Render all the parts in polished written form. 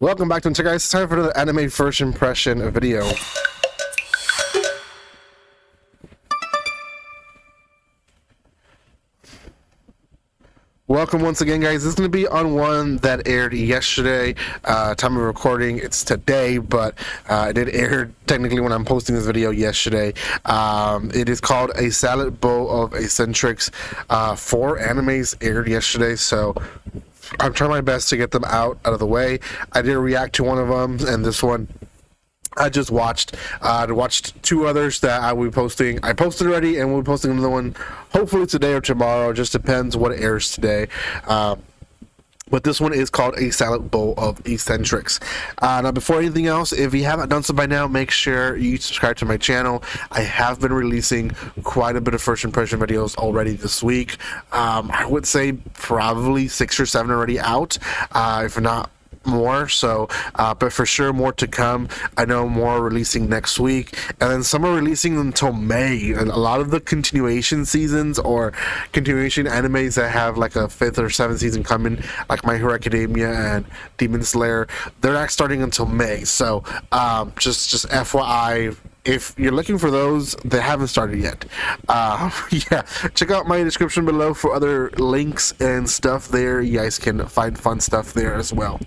Welcome back to Eccentrics, guys. It's time for the anime first impression video. Welcome once again, guys. This is going to be on one that aired yesterday. Time of recording, it's today, but it did air technically when I'm posting this video yesterday. It is called A Salad Bowl of Eccentrics. 4 animes aired yesterday, so I'm trying my best to get them out of the way. I did react to one of them, and this one I just watched. I watched 2 others that I will be posting. I posted already, and we'll be posting another one hopefully today or tomorrow. Just depends what airs today. But this one is called A Salad Bowl of Eccentrics. Now, before anything else, if you haven't done so by now, make sure you subscribe to my channel. I have been releasing quite a bit of first impression videos already this week. I would say probably 6 or 7 already out, if not more. So but for sure more to come. I know more releasing next week, and then some are releasing until May, and a lot of the continuation seasons or continuation animes that have like a 5th or 7th season coming, like My Hero Academia and Demon Slayer, they're not starting until May. So just FYI, if you're looking for those, they haven't started yet. Yeah, check out my description below for other links and stuff there. You guys can find fun stuff there as well.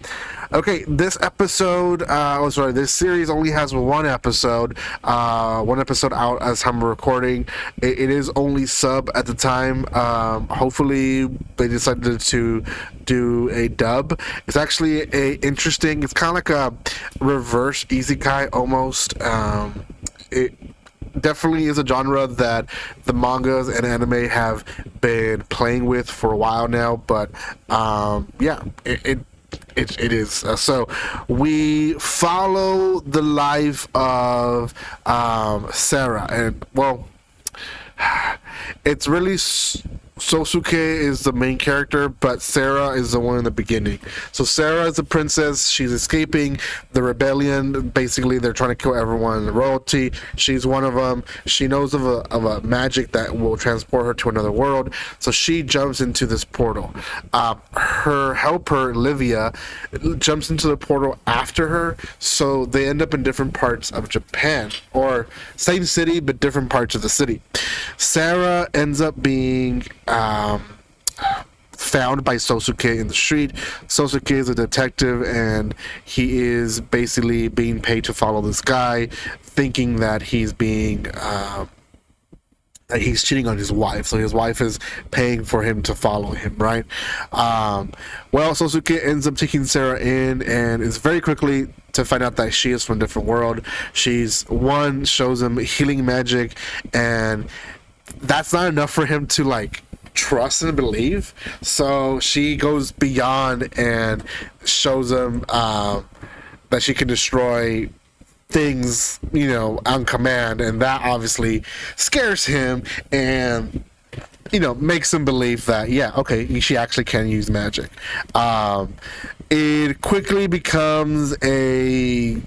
Okay, this episode, this series only has one episode out as I'm recording. It is only sub at the time. Hopefully they decided to do a dub. It's actually it's kind of like a reverse isekai almost. It definitely is a genre that the mangas and anime have been playing with for a while now, but yeah, it is. So we follow the life of Sarah, and well, it's really Sosuke is the main character, but Sarah is the one in the beginning. So Sarah is a princess. She's escaping the rebellion. Basically, they're trying to kill everyone in the royalty. She's one of them. She knows of a magic that will transport her to another world. So she jumps into this portal. Her helper, Livia, jumps into the portal after her. So they end up in different parts of Japan, or same city, but different parts of the city. Sarah ends up being found by Sosuke in the street. Sosuke is a detective, and he is basically being paid to follow this guy, thinking that he's being that he's cheating on his wife. So his wife is paying for him to follow him, right? Well, Sosuke ends up taking Sarah in, and it's very quickly to find out that she is from a different world. Shows him healing magic, and that's not enough for him to like trust and believe. So she goes beyond and shows him that she can destroy things, on command, and that obviously scares him and makes him believe that, yeah, okay, she actually can use magic. It quickly becomes a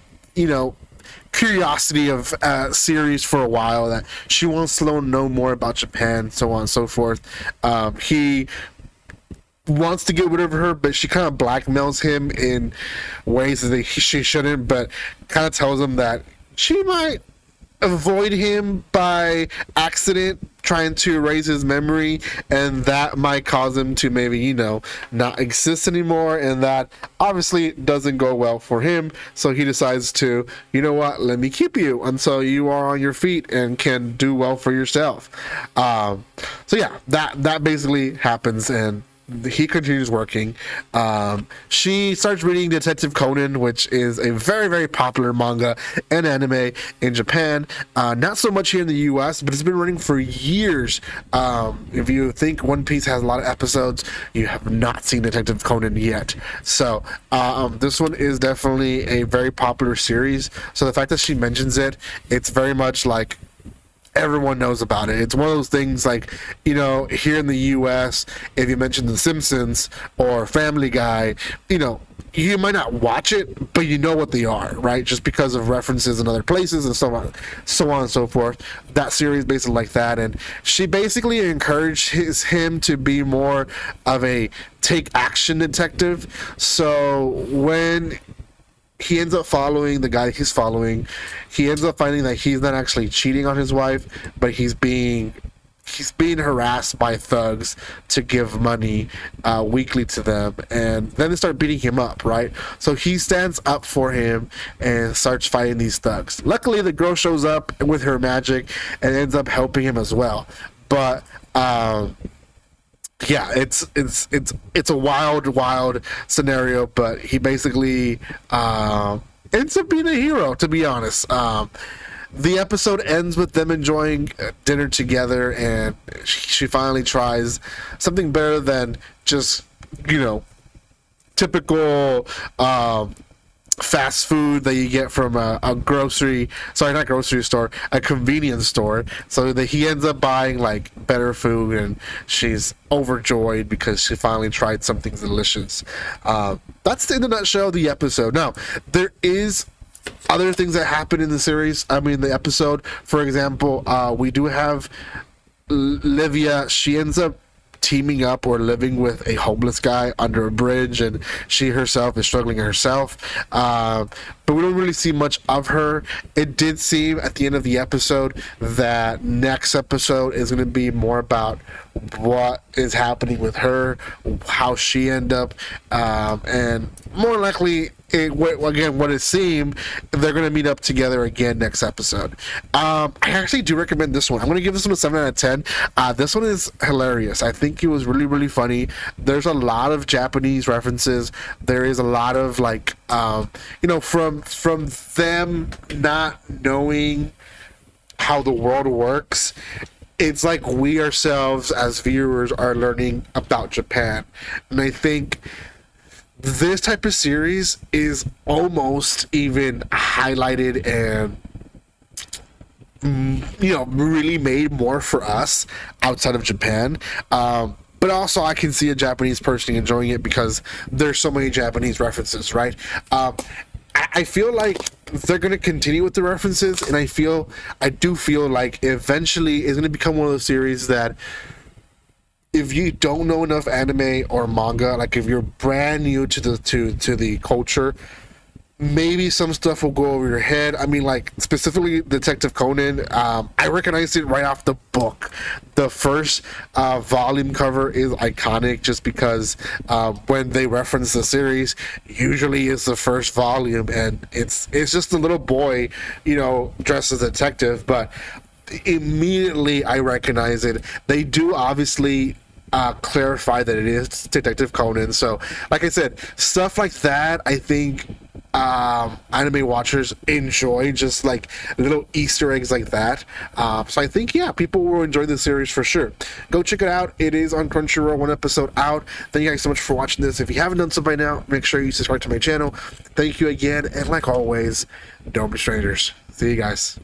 curiosity of series for a while, that she wants to know more about Japan, so on and so forth. He wants to get rid of her, but she kind of blackmails him in ways that she shouldn't, but kind of tells him that she might avoid him by accident, trying to erase his memory, and that might cause him to maybe not exist anymore, and that obviously doesn't go well for him. So he decides to, let me keep you until you are on your feet and can do well for yourself. So yeah, that basically happens, and he continues working. She starts reading Detective Conan, which is a very, very popular manga and anime in Japan. Not so much here in the US, but it's been running for years. If you think One Piece has a lot of episodes, you have not seen Detective Conan yet. So this one is definitely a very popular series. So the fact that she mentions it, it's very much like everyone knows about it. It's one of those things like, here in the US, if you mention The Simpsons or Family Guy, you might not watch it, but you know what they are, right? Just because of references in other places and so on and so forth. That series basically like that, and she basically encourages him to be more of a take action detective. So when he ends up following the guy he's following. He ends up finding that he's not actually cheating on his wife, but he's being harassed by thugs to give money weekly to them, and then they start beating him up, right? So he stands up for him and starts fighting these thugs. Luckily, the girl shows up with her magic and ends up helping him as well. But yeah, it's a wild scenario, but he basically ends up being a hero, to be honest. The episode ends with them enjoying dinner together, and she finally tries something better than just, typical fast food that you get from a convenience store. So that he ends up buying like better food, and she's overjoyed because she finally tried something delicious. That's in a nutshell the episode. Now, there is other things that happen in the series. I mean, the episode, for example, we do have Livia. She ends up teaming up or living with a homeless guy under a bridge, and she herself is struggling herself. But we don't really see much of her. It did seem at the end of the episode that next episode is going to be more about what is happening with her, how she end up, and more likely, what it seemed, they're going to meet up together again next episode. I actually do recommend this one. I'm going to give this one a 7 out of 10. This one is hilarious. I think it was really funny. There's a lot of Japanese references. There is a lot of from them not knowing how the world works. It's like we ourselves as viewers are learning about Japan. And I think this type of series is almost even highlighted and really made more for us outside of Japan. But also I can see a Japanese person enjoying it because there's so many Japanese references, right? I feel like they're going to continue with the references, and I do feel like eventually it's going to become one of those series that if you don't know enough anime or manga, like if you're brand new to the culture, maybe some stuff will go over your head. I mean, like specifically Detective Conan, I recognized it right off the book. The first volume cover is iconic just because when they reference the series, usually it's the first volume, and it's just a little boy, dressed as a detective, but immediately I recognize it. They do obviously clarify that it is Detective Conan. So, like I said, stuff like that, I think anime watchers enjoy, just like little Easter eggs like that. So I think, people will enjoy the series for sure. Go check it out. It is on Crunchyroll, one episode out. Thank you guys so much for watching this. If you haven't done so by now, make sure you subscribe to my channel. Thank you again, and like always, don't be strangers. See you guys.